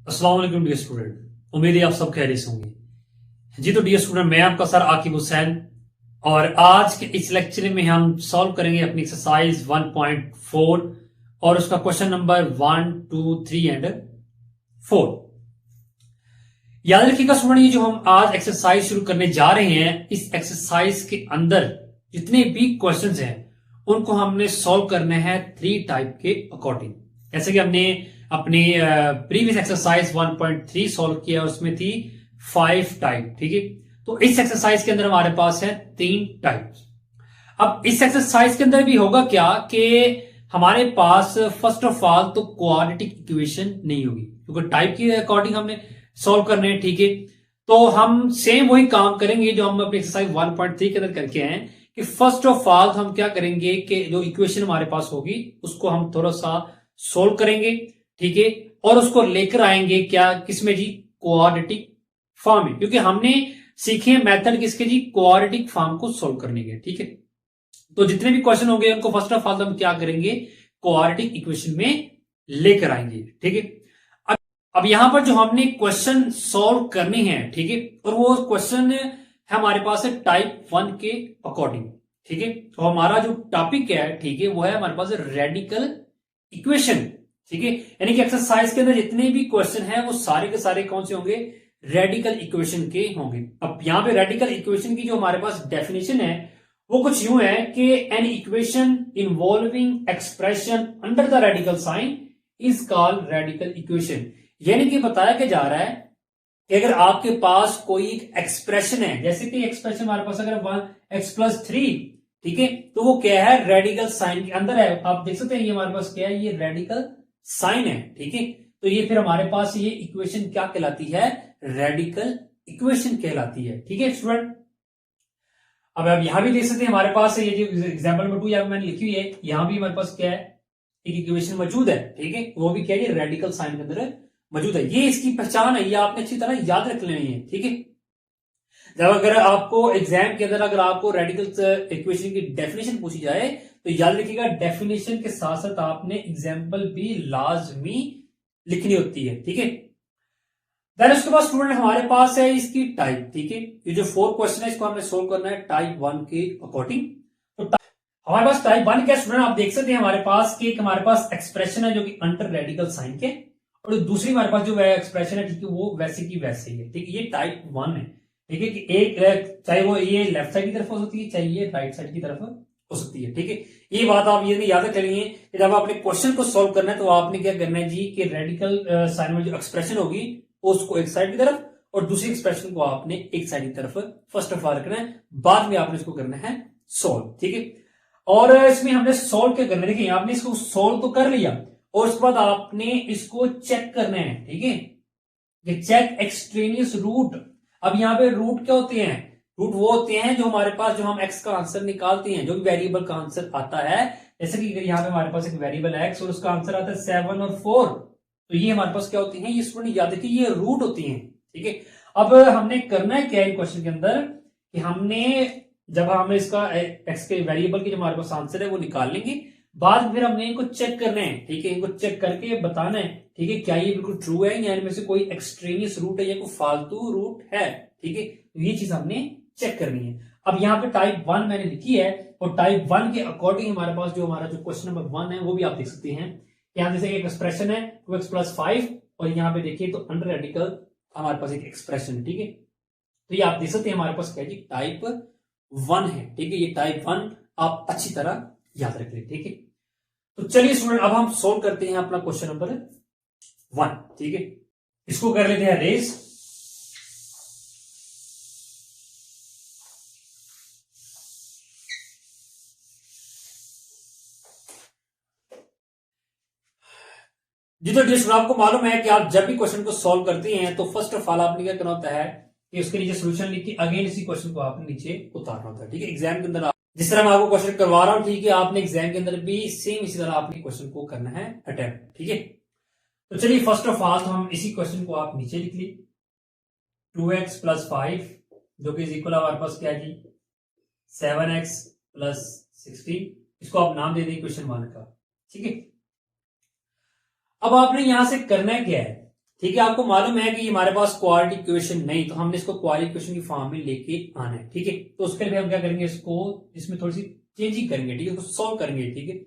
अस्सलाम वालेकुम dear student, उम्मीद है आप सब खैरियत से होंगे। जी तो डियर स्टूडेंट, मैं आपका सर आकिब हुसैन और आज के इस लेक्चर में हम सॉल्व करेंगे अपनी एक्सरसाइज 1.4 और उसका क्वेश्चन नंबर 1, 2, 3 एंड 4। याद रखिएगा स्टूडेंट, ये जो हम आज एक्सरसाइज शुरू करने जा रहे हैं, इस एक्सरसाइज के अंदर जितने भी क्वेश्चंस हैं उनको हमने सॉल्व करने हैं 3 टाइप के अकॉर्डिंग। जैसे कि हमने अपनी प्रीवियस एक्सरसाइज 1.3 सॉल्व किया, उसमें थी 5 टाइप। ठीक है, तो इस एक्सरसाइज के अंदर हमारे पास है 3 टाइप्स। अब इस एक्सरसाइज के अंदर भी होगा क्या कि हमारे पास फर्स्ट ऑफ ऑल तो क्वाड्रेटिक इक्वेशन नहीं होगी, क्योंकि टाइप के अकॉर्डिंग हमने सॉल्व करने हैं। ठीक है, तो हम सेम वही काम करेंगे जो हम अपनी एक्सरसाइज 1.3 के अंदर करके आए कि फर्स्ट ऑफ ऑल हम क्या करेंगे कि जो इक्वेशन हमारे पास होगी उसको हम थोड़ा सा सोल्व करेंगे। ठीक है, और उसको लेकर आएंगे क्या, किसमें जी, क्वाड्रेटिक फॉर्म में, क्योंकि हमने सीखे मेथड किसके जी, क्वाड्रेटिक फॉर्म को सोल्व करने के। ठीक है, तो जितने भी क्वेश्चन होंगे उनको फर्स्ट ऑफ ऑल हम क्या करेंगे, क्वाड्रेटिक इक्वेशन में लेकर आएंगे। ठीक है, अब यहां पर जो हमने क्वेश्चन सॉल्व करने हैं, ठीक है, और वो क्वेश्चन है हमारे पास है टाइप 1 के अकॉर्डिंग। ठीक है, तो हमारा जो टॉपिक है, ठीक है, वो है हमारे पास रेडिकल इक्वेशन। ठीक है, यानी कि एक्सरसाइज के अंदर जितने भी क्वेश्चन हैं वो सारे के सारे कौन से होंगे, रेडिकल इक्वेशन के होंगे। अब यहां पे रेडिकल इक्वेशन की जो हमारे पास डेफिनेशन है वो कुछ यूं है कि an equation involving expression under the radical sign is called radical equation. यानी कि बताया क्या जा रहा है कि अगर आपके पास कोई एक्सप्रेशन है, जैसे कि एक्सप्रेशन हमारे पास अगर 1x+3, ठीक है, तो वो क्या है, रेडिकल साइन के अंदर है। आप देख सकते हैं ये हमारे पास क्या है, ये रेडिकल साइन है। ठीक है, तो ये फिर हमारे पास ये इक्वेशन क्या कहलाती है, रेडिकल इक्वेशन कहलाती है। ठीक है स्टूडेंट, अब आप यहां भी देख सकते हैं हमारे पास ये जो एग्जाम्पल नंबर 2 यहां मैंने लिखी हुई है, यहां भी हमारे पास क्या है, एक इक्वेशन मौजूद है। ठीक है, वो भी क्या है, ये रेडिकल साइन के अंदर मौजूद है। ये इसकी पहचान है, ये आपने अच्छी तरह याद रख लेनी है। ठीक है, जब अगर आपको एग्जाम के अंदर अगर आपको रेडिकल इक्वेशन की डेफिनेशन पूछी जाए तो याद रखिएगा डेफिनेशन के साथ साथ आपने एग्जाम्पल भी लाजमी लिखनी होती है। ठीक है, देन उसके बाद स्टूडेंट हमारे पास है इसकी टाइप। ठीक है, ये जो 4 क्वेश्चन है इसको हमने सोल्व करना है टाइप 1 के अकॉर्डिंग। तो हमारे पास टाइप 1 क्या स्टूडेंट, आप देख सकते हैं हमारे पास कि हमारे पास एक्सप्रेशन है जो कि अंडर रेडिकल साइन के, और दूसरी हमारे पास जो एक्सप्रेशन है, ठीक है, वो वैसे की वैसे ही है। ठीक है, ये टाइप 1 है। ठीक है, कि एक चाहे वो ये लेफ्ट साइड की तरफ हो सकती है, चाहे ये राइट साइड की तरफ हो सकती है। ठीक है, ये बात आप ये याद रखेंगे कि जब आपने क्वेश्चन को सोल्व करना है तो आपने क्या करना है जी, कि रेडिकल साइन में जो एक्सप्रेशन होगी उसको एक साइड की तरफ और दूसरी एक्सप्रेशन को आपने एक साइड की तरफ फर्स्ट ऑफ ऑल रखना है, बाद में आपने इसको करना है सोल्व। ठीक है, और इसमें हमने सोल्व क्या करना है, देखिए आपने इसको सोल्व तो कर लिया और उसके बाद आपने इसको चेक करना है। ठीक है, ये चेक एक्सट्रेनियस रूट। अब यहां पे रूट क्या होते हैं, रूट वो होते हैं जो हमारे पास, जो हम एक्स का आंसर निकालते हैं, जो भी वेरिएबल का आंसर आता है, जैसे कि यहां पे हमारे पास एक वेरिएबल है एक्स और उसका आंसर आता है 7 और 4, तो ये हमारे पास क्या होती हैं, ये स्टूडेंट याद रखिए ये रूट होती हैं। ठीक है, अब हमने करना है क्या इन क्वेश्चन के अंदर कि हमने जब हमें इसका एक्स के वेरिएबल की जो हमारे पास आंसर है वो निकाल लेंगे, बाद में फिर हमने इनको चेक करना है। ठीक है, इनको चेक करके बताना है, ठीक है, क्या ये बिल्कुल ट्रू है या इनमें से कोई एक्सट्रेनियस रूट है या कोई फालतू रूट है। ठीक है, तो ये चीज हमने चेक करनी है। अब यहाँ पे टाइप 1 मैंने लिखी है और टाइप 1 के अकॉर्डिंग हमारे पास जो हमारा जो क्वेश्चन नंबर 1 है वो भी आप देख सकते हैं। यहाँ जैसे एक एक्सप्रेशन है 2x+5 और यहाँ पे देखिए तो अंडर रेडिकल हमारे पास एक एक्सप्रेशन। ठीक है, तो ये आप देख सकते हैं हमारे पास क्या है, टाइप 1 है। ठीक है, ये टाइप 1 आप अच्छी तरह याद रख लें। ठीक है, तो चलिए स्टूडेंट अब हम सोल्व करते हैं अपना क्वेश्चन नंबर 1। ठीक है, इसको कर लेते हैं रेस। जी तो डियर आपको मालूम है कि आप जब भी क्वेश्चन को सॉल्व करते हैं तो फर्स्ट ऑफ ऑल आपने क्या करना होता है कि उसके नीचे सोल्यूशन लिख के अगेन इसी क्वेश्चन को आपने नीचे उतारना होता है। ठीक है, एग्जाम के अंदर जिस तरह मैं आपको क्वेश्चन करवा रहा हूं, ठीक है, आपने एग्जाम के अंदर भी सेम इसी तरह आपने क्वेश्चन को करना है अटेम्प्ट। ठीक है, तो चलिए फर्स्ट ऑफ ऑल तो हम इसी क्वेश्चन को आप नीचे लिख ली 2x+5 जो कि इज इक्वल हमारे पास क्या है जी 7x+16, इसको आप नाम दे दें क्वेश्चन 1 का। ठीक है, अब आपने यहां से करना क्या है, ठीक है, आपको मालूम है कि हमारे पास क्वाड्रेटिक इक्वेशन नहीं, तो हमने इसको क्वाड्रेटिक इक्वेशन की फॉर्म में लेके आना है। ठीक है, तो उसके लिए हम क्या करेंगे, इसको इसमें थोड़ी सी चेंजिंग करेंगे। ठीक है, तो सॉल्व करेंगे। ठीक है,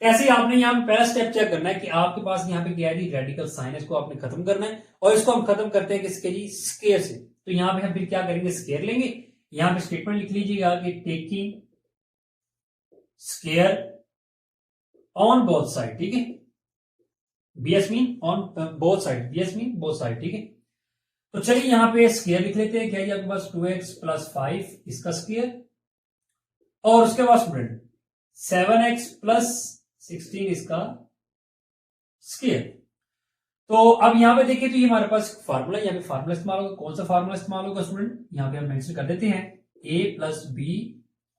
ऐसे ही आपने यहाँ पे पहला स्टेप चेक करना है कि आपके पास यहाँ पे क्या है, रेडिकल साइन है, इसको आपने खत्म करना है। और इसको हम खत्म करते हैं किसके जी, स्केयर से। तो यहाँ पे हम फिर क्या करेंगे, स्केयर लेंगे। यहाँ पे स्टेटमेंट लिख लीजिएगा कि taking square on both side. ठीक है, BS mean on both side, BS mean both side. ठीक है, तो चलिए यहाँ पे स्केयर लिख लेते हैं। क्या है आपके पास 2x + 5 इसका स्केयर, और उसके बाद स्टूडेंट 7x + 16 इसका स्केयर। तो अब यहां पे देखिए, तो ये हमारे पास फार्मूला, यहाँ पे फार्मूला इस्तेमाल होगा। कौन सा फार्मूला इस्तेमाल होगा स्टूडेंट, यहाँ पे हम मेंशन कर देते हैं a + b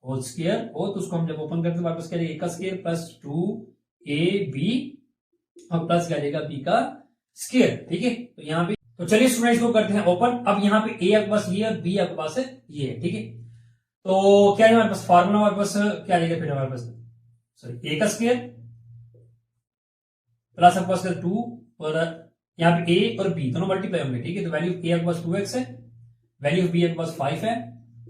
होल स्केयर, और तो उसको हम जब ओपन करते हैं हमारे पास क्या a का स्केयर प्लस 2ab और प्लस क्या जाएगा b का स्केयर। ठीक है, तो यहाँ पे, तो चलिए स्टूडेंट इसको करते हैं ओपन। अब यहाँ पे a आपके पास ये है, b आपके पास ये है। ठीक है, तो क्या है हमारे पास फार्मूला, हमारे पास क्या आ जाएगा फिर हमारे पास, सॉरी a का स्केयर प्लस आपके पास 2, और यहाँ पे a और b दोनों मल्टीप्लाई होंगे। ठीक है, तो वैल्यू a आपके पास 2x है, वैल्यू ऑफ b आपके पास 5 है,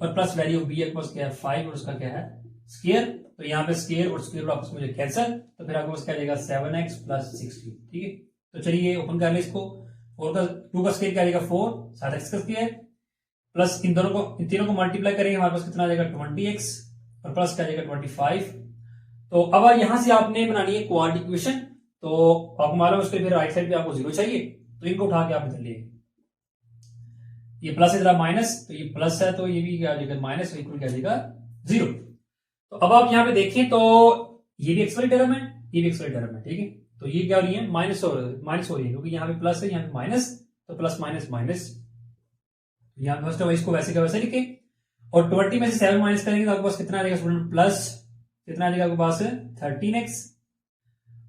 और प्लस वैल्यू ऑफ b आपके पास क्या है 5, और उसका क्या है स्केयर। तो यहाँ पे स्केयर और स्केयर आपस में कैंसिल, तो फिर आपके पास क्या जाएगा 7x + 16। ठीक है, तो चलिए ओपन कर ले इसको। 4 का 2 का स्केयर क्या जाएगा 4, 7x का स्केयर प्लस इन दोनों को, इन तीनों को मल्टीप्लाई करेंगे, हमारे पास कितना आ जाएगा 20x, और प्लस क्या जाएगा 25। तो अब यहां से आपने बनानी है क्वाड्रेटिक इक्वेशन। तो आपको मालूम है उसके फिर राइट साइड पे आपको 0 चाहिए, तो इनको उठा के आप इधर लिए, ये प्लस इधर माइनस, तो ये प्लस है तो ये भी क्या जाएगा माइनस, इक्वल क्या जाएगा 0। तो अब आप यहाँ पे देखें तो ये भी एक्स वाली टर्म है, ये भी एक्स वाली टर्म है। ठीक है, तो ये क्या हो रही है, माइनस हो रही है, क्योंकि यहाँ पे प्लस है, यहाँ पे माइनस, तो प्लस माइनस माइनस, यहाँ पे फर्स्ट इसको वैसे का वैसे लिखे, और 20 में से 7 माइनस करेंगे तो आपके पास कितना आ जाएगा स्टूडेंट, प्लस कितना आ जाएगा आपके पास 13x,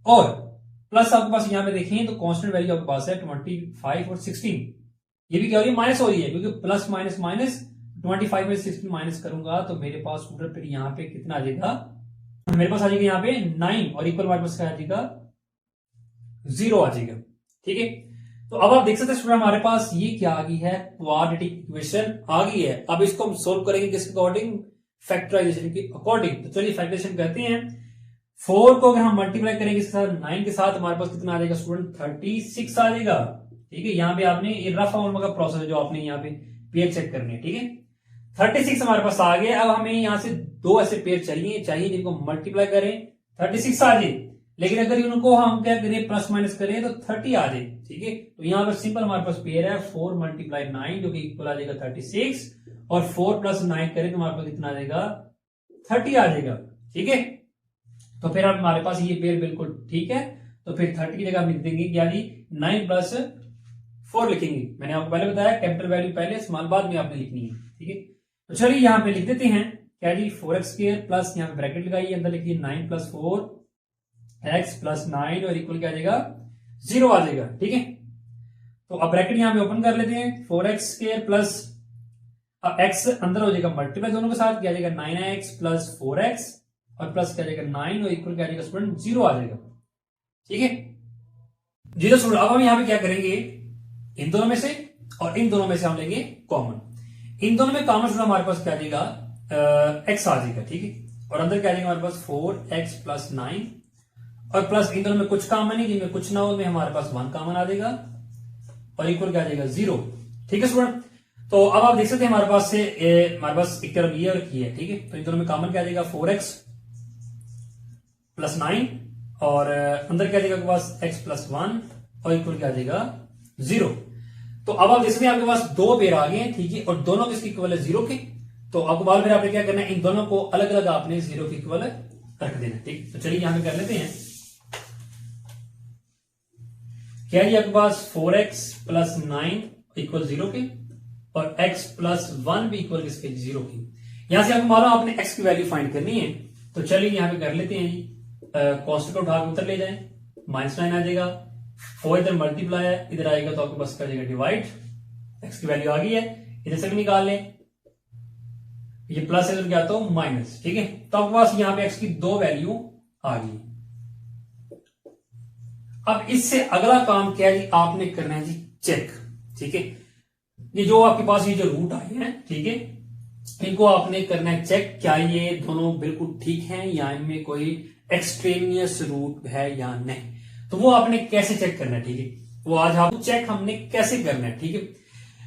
और प्लस आपके पास यहाँ पे देखें तो कांस्टेंट वैल्यू आपके पास है 25 और 16, ये भी क्या हो रही है माइनस हो रही है, क्योंकि प्लस माइनस माइनस 25 में 16 माइनस करूंगा तो मेरे पास स्टूडेंट फिर यहाँ पे कितना आ जाएगा, मेरे पास आ जाएगा यहाँ पे 9, और इक्वल हमारे पास क्या आ जाएगा 0 आ जाएगा। ठीक है, तो अब आप देख सकते हैं स्टूडेंट हमारे पास ये क्या आ गई है, क्वाड्रेटिक इक्वेशन आ गई है। अब इसको हम सोल्व करेंगे किसके अकॉर्डिंग, फैक्टराइजेशन के अकॉर्डिंग। तो चलिए फैक्टराइजेशन करते हैं। 4 को अगर हम मल्टीप्लाई करेंगे इसके साथ 9 के साथ, हमारे पास कितना आ जाएगा स्टूडेंट 36 आ जाएगा। ठीक है, यहाँ पे आपने ये रफ फॉर्मूला का प्रोसेस जो आपने यहाँ पे पेयर चेक करनी है। ठीक है, 36 हमारे पास आ गया। अब हमें यहाँ से 2 ऐसे पेयर चाहिए जिनको मल्टीप्लाई करें 36 आ जाए, लेकिन अगर उनको हम क्या करें प्लस माइनस करें तो 30 आ जाए। ठीक है, तो यहाँ पर सिंपल हमारे पास पेयर है 4 × 9 जो कि इक्वल आ जाएगा 36, और 4 + 9 करें तो हमारे पास कितना आ जाएगा 30 आ जाएगा। ठीक है, तो फिर अब हमारे पास ये पेयर बिल्कुल ठीक है, तो फिर 30 की जगह हम लिख देंगे क्या जी 9 + 4 लिखेंगे। मैंने आपको पहले बताया कैपिटल वैल्यू पहले स्मॉल बाद में आपने लिखनी है। ठीक है, तो चलिए यहाँ पे लिख देते हैं क्या जी 4x² प्लस यहाँ पे ब्रैकेट लगाइए, अंदर लिखिए 9 + 4x + 9 और इक्वल क्या आ जाएगा 0 आ जाएगा। ठीक है, तो अब ब्रैकेट यहाँ पे ओपन कर लेते हैं, 4x² प्लस x अंदर हो जाएगा मल्टीप्लाई दोनों के साथ, क्या आ जाएगा 9x + 4x और प्लस क्या आ जाएगा 9 और इक्वल क्या आ जाएगा स्टूडेंट 0 आ जाएगा। ठीक है, 0 स्टूडेंट। अब हम यहाँ पे क्या करेंगे, इन दोनों में से और इन दोनों में से हम लेंगे कॉमन। इन दोनों में कॉमन स्टूडेंट हमारे पास क्या आ जाएगा x आ जाएगा। ठीक है, और अंदर क्या आ जाएगा हमारे पास 4x + 9 और प्लस इन दोनों में कुछ कॉमन नहीं, जिनमें कुछ ना हो में हमारे पास 1 कॉमन आ जाएगा और इक्वल क्या आ जाएगा 0। ठीक है स्टूडेंट, तो अब आप देख सकते हैं हमारे पास से हमारे पास एक तरफ ये और ये है। ठीक है, तो इन दोनों में कॉमन क्या आ जाएगा 4x + 9 और अंदर क्या आ जाएगा आपके पास x + 1 और इक्वल क्या आ जाएगा 0। तो अब आप देख सकते हैं आपके पास 2 पेयर आ गए हैं। ठीक है, और दोनों किसके इक्वल है 0 के, तो आपको बाद में आपने क्या करना है, इन दोनों को अलग अलग आपने 0 के इक्वल रख देना। ठीक, तो चलिए यहां पे कर लेते हैं क्या है आपके पास 4x + 9 इक्वल 0 के और x + 1 भी इक्वल किसके 0 की। यहां से आपको मालूम आपने x की वैल्यू फाइंड करनी है, तो चलिए यहां पे कर लेते हैं जी, कांस्टेंट को उठा के उतर ले जाएं, -9 आ जाएगा, 4 इधर मल्टीप्लाई है, इधर आएगा तो आपके पास क्या जाएगा डिवाइड, x की वैल्यू आ गई है, इधर से भी निकाल लें, ये प्लस इधर क्या तो माइनस। ठीक है, तो आपके पास यहां पे x की 2 वैल्यू आ गई। अब इससे अगला काम क्या है जी, आपने करना है जी चेक। ठीक है, ये जो आपके पास ये जो रूट आए हैं, ठीक है, इनको आपने करना है चेक, क्या ये दोनों बिल्कुल ठीक हैं या इनमें कोई एक्सट्रेनियस रूट है या नहीं। तो वो आपने कैसे चेक करना है, ठीक है, वो आज आप चेक हमने कैसे करना है। ठीक है,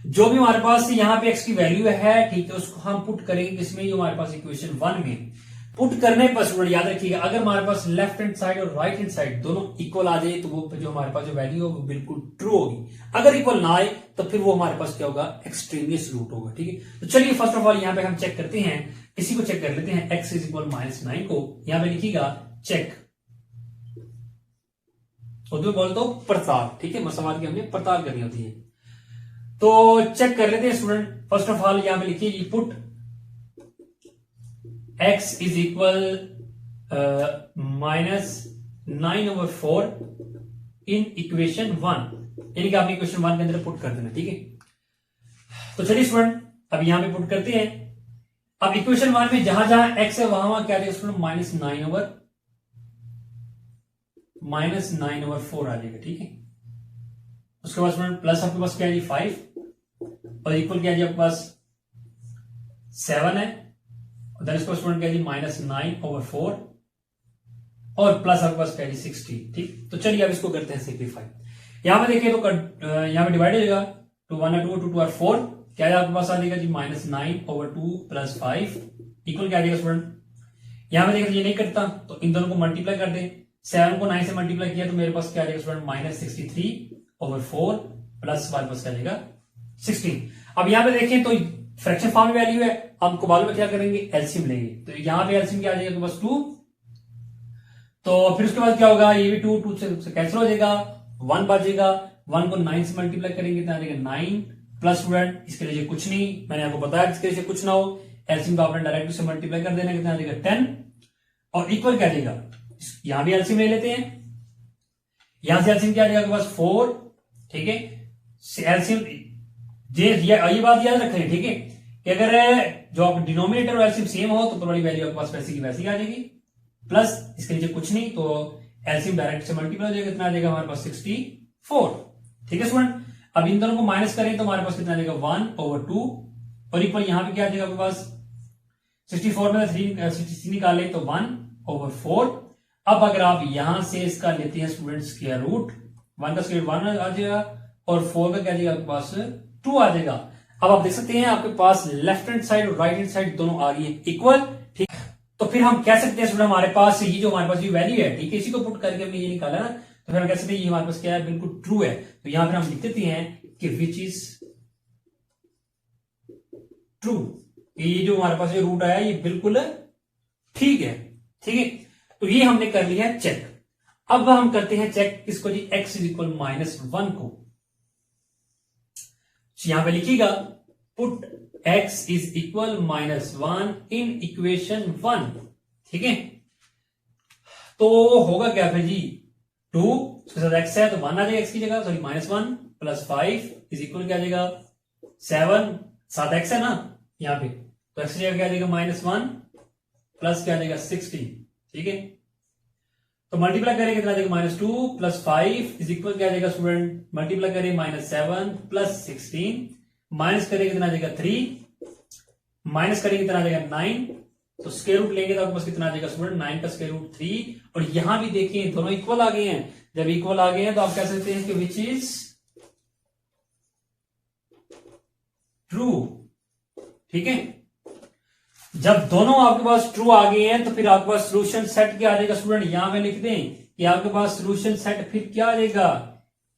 जो भी हमारे पास यहाँ पे एक्स की वैल्यू है, ठीक है, उसको हम पुट करेंगे किसमें, जो हमारे पास इक्वेशन 1 में। पुट करने पर स्टूडेंट याद रखिएगा, अगर हमारे पास लेफ्ट हैंड साइड और राइट हैंड साइड दोनों इक्वल आ जाए तो वो जो हमारे पास जो वैल्यू है वो बिल्कुल ट्रू होगी। अगर इक्वल ना आए तो फिर वो हमारे पास क्या होगा, एक्सट्रेनियस रूट होगा। ठीक है, तो चलिए फर्स्ट ऑफ ऑल यहाँ पे हम चेक करते हैं, इसी को चेक कर लेते हैं। x इज इक्वल -9 को यहां पे लिखिएगा चेक, उर्दू में बोल दो पड़ताल। ठीक है, सवाल की हमने पड़ताल करनी होती है, तो चेक कर लेते हैं स्टूडेंट। फर्स्ट ऑफ ऑल यहां पे लिखिए put x is equal -9/4 in equation 1, यानी कि आपने इक्वेशन 1 के अंदर पुट कर देना। ठीक है, तो चलिए स्टूडेंट अब यहां पे पुट करते हैं। अब इक्वेशन 1 में जहां जहां x है वहां क्या आ जाएगा स्टूडेंट, -9/4 आ जाएगा। ठीक है, उसके बाद स्टूडेंट प्लस आपके पास क्या है जी 5, और इक्वल क्या है जी आपके पास 7 है, और इसको स्टूडेंट क्या है जी -9/4, और प्लस आपके पास क्या है जी 60। ठीक, तो चलिए अब इसको करते हैं सिंप्लीफाई। यहां पे देखिए तो यहां पे डिवाइड हो जाएगा, 2 1 2 2 2 4, क्या है आपके पास आ जाएगा जी -9/2 + 5 इक्वल क्या आ जाएगा स्टूडेंट। यहां पे देखिए ये नहीं करता तो इन दोनों को मल्टीप्लाई कर दे, 7 को 9 से मल्टीप्लाई किया तो मेरे पास क्या आ जाएगा स्टूडेंट -63/4 प्लस हमारे पास क्या आ जाएगा 16। अब यहां पे देखें तो फ्रैक्शन फॉर्म में वैल्यू है, हमको मालूम है क्या करेंगे, एलसीएम लेंगे। तो यहां पे एलसीएम क्या आ जाएगा बस 2, तो फिर उसके बाद क्या होगा, ये भी 2 से कैंसिल हो जाएगा, 1 बचेगा, 1 को 9 से मल्टीप्लाई करेंगे तो आ जाएगा 9 प्लस स्टूडेंट इसके लिए कुछ नहीं, मैंने आपको बताया इसके लिए कुछ ना हो, एलसीएम को आपने डायरेक्ट से मल्टीप्लाई कर देना, कितना आ जाएगा 10, और इक्वल क्या आ जाएगा, यहां भी एलसीएम ले लेते हैं, यहां से एलसीएम क्या आ जाएगा आपके पास 4। ठीक है, एलसीएम ये बात याद रखें, ठीक है, कि अगर जो आप डिनोमिनेटर और एलसीएम सेम हो तो बड़ी वैल्यू आपके पास वैसी की वैसी आ जाएगी, प्लस इसके नीचे कुछ नहीं तो एलसीएम डायरेक्ट से मल्टीप्लाई हो जाएगा, कितना आ जाएगा हमारे पास 64। ठीक है स्टूडेंट, अब इन दोनों को माइनस करें तो हमारे पास कितना आ जाएगा 1/2, और इक्वल यहां पे क्या आ जाएगा आपके पास 64 में 3 निकाले तो 1/4। अब अगर आप यहां से इसका लेते हैं स्टूडेंट स्क्वायर रूट, 1 का स्क्वायर 1 आ जाएगा और 4 का क्या आ जाएगा आपके पास 2 आ जाएगा। अब आप देख सकते हैं आपके पास लेफ्ट हैंड साइड और राइट हैंड साइड दोनों आ गई है इक्वल। ठीक, तो फिर हम कह सकते हैं स्टूडेंट हमारे पास ये जो हमारे पास ये वैल्यू है, ठीक है, इसी को पुट करके हमने ये निकाला ना, तो फिर हम कह सकते हैं ये हमारे पास क्या है, बिल्कुल ट्रू है। तो यहां पर हम लिख देते हैं कि विच इज ट्रू, ये जो हमारे पास ये रूट आया ये बिल्कुल ठीक है। ठीक है, तो ये हमने कर लिया है चेक। अब हम करते हैं चेक किसको जी, x इज इक्वल -1 को। यहां पे लिखिएगा put x is equal -1 in equation 1। ठीक है, तो होगा क्या फिर जी, 2 उसके साथ x है तो 1 आ जाएगा x की जगह, सॉरी -1 + 5 इज इक्वल क्या आ जाएगा 7, साथ x है ना यहां पे, तो x की जगह क्या आ जाएगा -1 प्लस क्या आ जाएगा 60। ठीक है, तो मल्टीप्लाई करेंगे कितना आ जाएगा -2 + 5 इज इक्वल क्या आ जाएगा स्टूडेंट, मल्टीप्लाई करें -7 + 16 माइनस करेंगे कितना आ जाएगा 3, माइनस करेंगे कितना आ जाएगा 9, तो स्क्वायर रूट लेंगे तो आपके पास कितना आ जाएगा स्टूडेंट 9 का स्क्वायर रूट 3, और यहां भी देखिए दोनों इक्वल आ गए हैं। जब इक्वल आ गए हैं तो आप कह सकते हैं कि विच इज ट्रू। ठीक है, जब दोनों आपके पास ट्रू आ गए हैं तो फिर आपके पास सोल्यूशन सेट क्या आ जाएगा स्टूडेंट, यहां में लिख दें कि आपके पास सोल्यूशन सेट फिर क्या आ जाएगा,